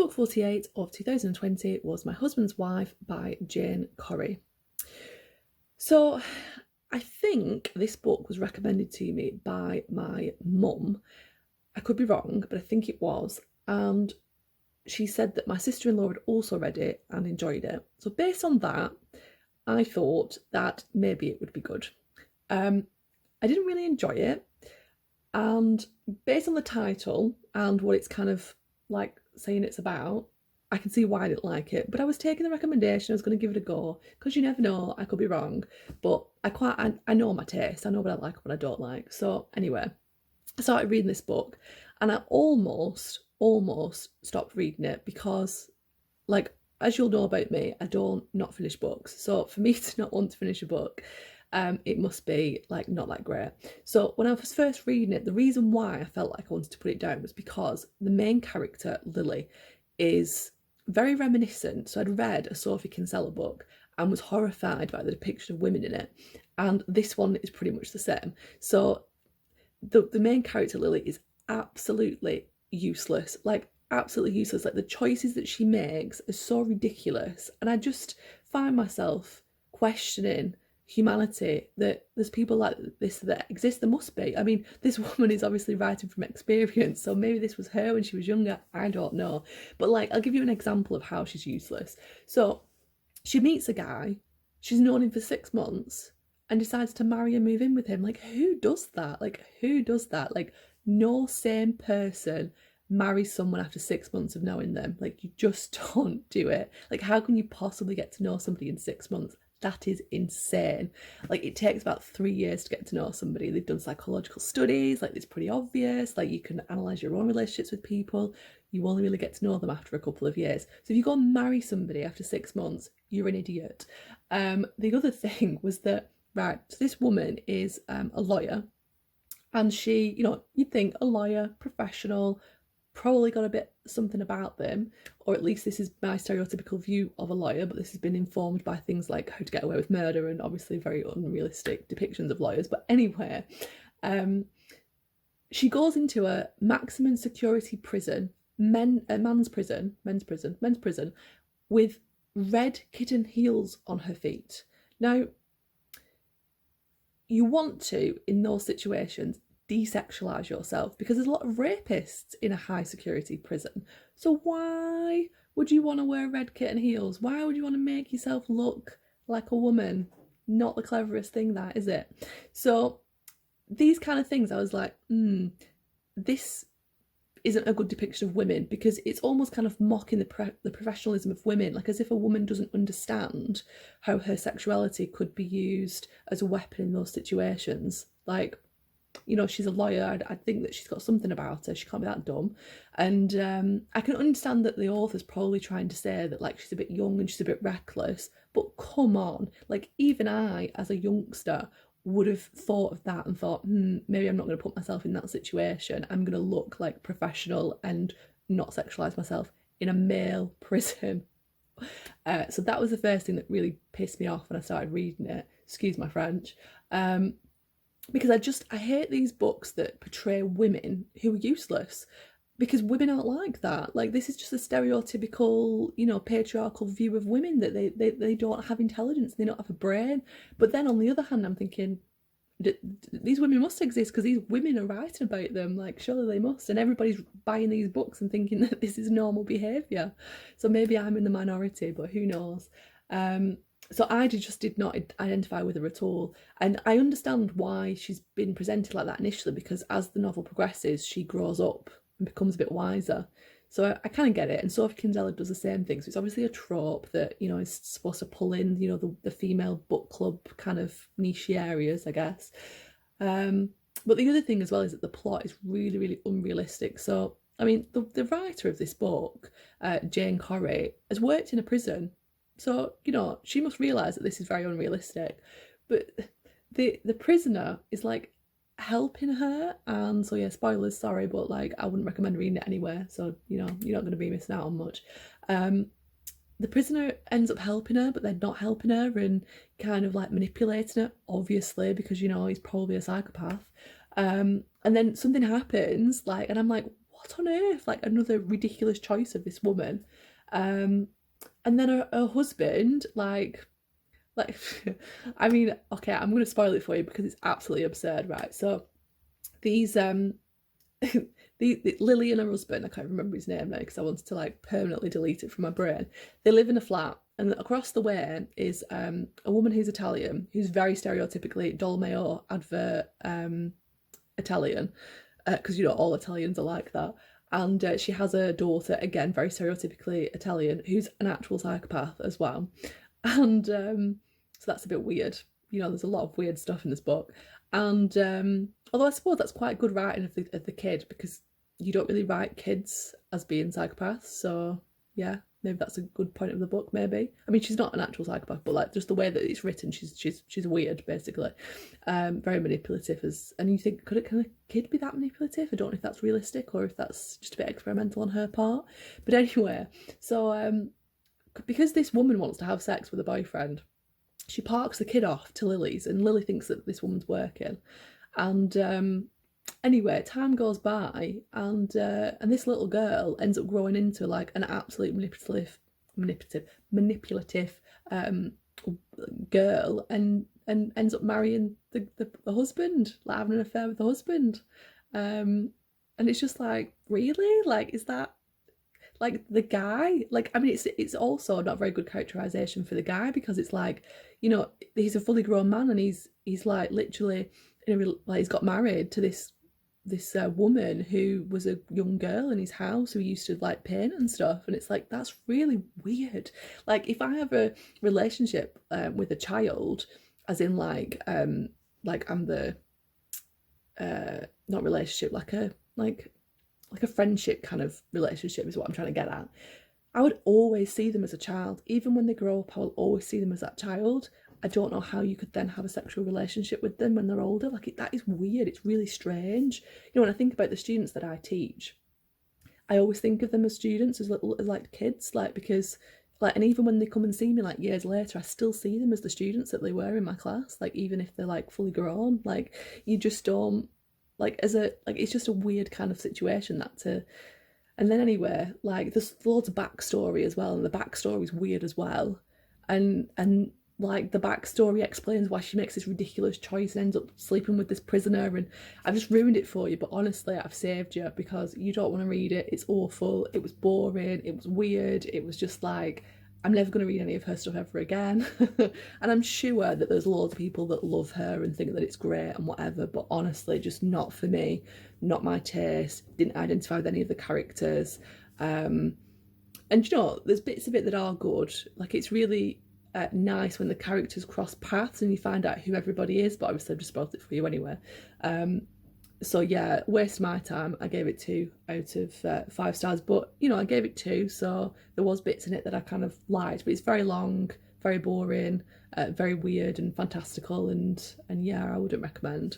book 48 of 2020 was My Husband's Wife by Jane Corry. So I think this book was recommended to me by my mum. I could be wrong, but I think it was. And she said that my sister-in-law had also read it and enjoyed it. So based on that, I thought that maybe it would be good. I didn't really enjoy it. And based on the title and what it's kind of like saying it's about, I can see why I didn't like it. But I was taking the recommendation, I was going to give it a go, because you never know, I could be wrong. But I know my taste, I know what I like and what I don't like. So anyway, I started reading this book and I almost stopped reading it because, like, as you'll know about me, I don't not finish books. So for me to not want to finish a book, it must be like not that great. So when I was first reading it, the reason why I felt like I wanted to put it down was because the main character, Lily, is very reminiscent. So I'd read a Sophie Kinsella book and was horrified by the depiction of women in it. And this one is pretty much the same. So the main character, Lily, is absolutely useless. Like, absolutely useless. Like, the choices that she makes are so ridiculous. And I just find myself questioning humanity, that there's people like this that exist. There must be. I mean, this woman is obviously writing from experience, so maybe this was her when she was younger, I don't know. But like, I'll give you an example of how she's useless. So she meets a guy, she's known him for 6 months, and decides to marry and move in with him. Like, who does that? Like, who does that? Like, no sane person marries someone after 6 months of knowing them. Like, you just don't do it. Like, how can you possibly get to know somebody in 6 months? That is insane. Like, it takes about 3 years to get to know somebody. They've done psychological studies, like, it's pretty obvious. Like, you can analyse your own relationships with people. You only really get to know them after a couple of years. So if you go and marry somebody after 6 months, you're an idiot. The other thing was that, right, so this woman is a lawyer, and she, you know, you'd think a lawyer, professional, probably got a bit something about them, or at least this is my stereotypical view of a lawyer, but this has been informed by things like How to Get Away with Murder and obviously very unrealistic depictions of lawyers. But anyway, she goes into a maximum security prison, men's prison, with red kitten heels on her feet. Now, you want to, in those situations, desexualize yourself, because there's a lot of rapists in a high security prison. So why would you want to wear red kitten heels? Why would you want to make yourself look like a woman? Not the cleverest thing, that, is it? So these kind of things, I was like, this isn't a good depiction of women, because it's almost kind of mocking the professionalism of women, like as if a woman doesn't understand how her sexuality could be used as a weapon in those situations. Like, you know, she's a lawyer. I think that she's got something about her. She can't be that dumb. And I can understand that the author's probably trying to say that, like, she's a bit young and she's a bit reckless. But come on, like, even I, as a youngster, would have thought of that and thought, maybe I'm not going to put myself in that situation. I'm going to look like professional and not sexualise myself in a male prison. So that was the first thing that really pissed me off when I started reading it. Excuse my French. Because I hate these books that portray women who are useless, because women aren't like that. Like, this is just a stereotypical, you know, patriarchal view of women, that they don't have intelligence, they don't have a brain. But then on the other hand, I'm thinking, these women must exist because these women are writing about them. Like, surely they must. And everybody's buying these books and thinking that this is normal behaviour. So maybe I'm in the minority, but who knows? So I just did not identify with her at all. And I understand why she's been presented like that initially, because as the novel progresses, she grows up and becomes a bit wiser. So I kind of get it. And Sophie Kinsella does the same thing. So it's obviously a trope that, you know, is supposed to pull in, you know, the female book club kind of niche areas, I guess. But the other thing as well is that the plot is really, really unrealistic. So, I mean, the writer of this book, Jane Corry, has worked in a prison. So, you know, she must realise that this is very unrealistic. But the prisoner is, like, helping her, and so, yeah, spoilers, sorry, but, like, I wouldn't recommend reading it anyway, so, you know, you're not going to be missing out on much. The prisoner ends up helping her, but they're not helping her, and kind of, like, manipulating her, obviously, because, you know, he's probably a psychopath. And then something happens, like, and I'm like, what on earth? Like another ridiculous choice of this woman. And then her husband, like I mean, okay, I'm going to spoil it for you because it's absolutely absurd, right? So these Lily and her husband, I can't remember his name now because I wanted to like permanently delete it from my brain. They live in a flat, and across the way is a woman who's Italian, who's very stereotypically Dolmeo advert Italian, because you know all Italians are like that. And she has a daughter, again very stereotypically Italian, who's an actual psychopath as well. And so that's a bit weird. You know, there's a lot of weird stuff in this book. And although I suppose that's quite good writing of the kid, because you don't really write kids as being psychopaths. So yeah, maybe that's a good point of the book. Maybe, I mean, she's not an actual psychopath, but like just the way that it's written, she's weird basically, very manipulative. And you think, can a kid be that manipulative? I don't know if that's realistic or if that's just a bit experimental on her part. But anyway, so because this woman wants to have sex with a boyfriend, she parks the kid off to Lily's, and Lily thinks that this woman's working. And anyway, time goes by, and this little girl ends up growing into like an absolute manipulative girl, and ends up marrying the husband, like having an affair with the husband. And it's just like, really, like, is that like the guy? Like, I mean, it's also not very good characterization for the guy, because it's like, you know, he's a fully grown man, and he's like literally like he's got married to this woman who was a young girl in his house who he used to like paint and stuff. And it's like, that's really weird. Like, if I have a relationship with a child, as in like I'm the not relationship, like a friendship kind of relationship is what I'm trying to get at. I would always see them as a child. Even when they grow up, I will always see them as that child. I don't know how you could then have a sexual relationship with them when they're older. Like, that is weird. It's really strange. You know, when I think about the students that I teach, I always think of them as students, as like kids, like, because like, and even when they come and see me like years later, I still see them as the students that they were in my class. Like, even if they're like fully grown, like, you just don't, like, it's just a weird kind of situation that to. And then anyway, like, there's loads of backstory as well, and the backstory is weird as well. And like, the backstory explains why she makes this ridiculous choice and ends up sleeping with this prisoner. And I've just ruined it for you, but honestly, I've saved you because you don't want to read it. It's awful. It was boring. It was weird. It was just like, I'm never going to read any of her stuff ever again. And I'm sure that there's loads of people that love her and think that it's great and whatever, but honestly, just not for me, not my taste. Didn't identify with any of the characters. And you know, there's bits of it that are good. Like, it's really nice when the characters cross paths and you find out who everybody is, but obviously I've just spoiled it for you anyway. So yeah, waste my time. I gave it 2 out of 5 stars, but you know, I gave it 2, so there was bits in it that I kind of liked, but it's very long, very boring, very weird and fantastical, and yeah, I wouldn't recommend.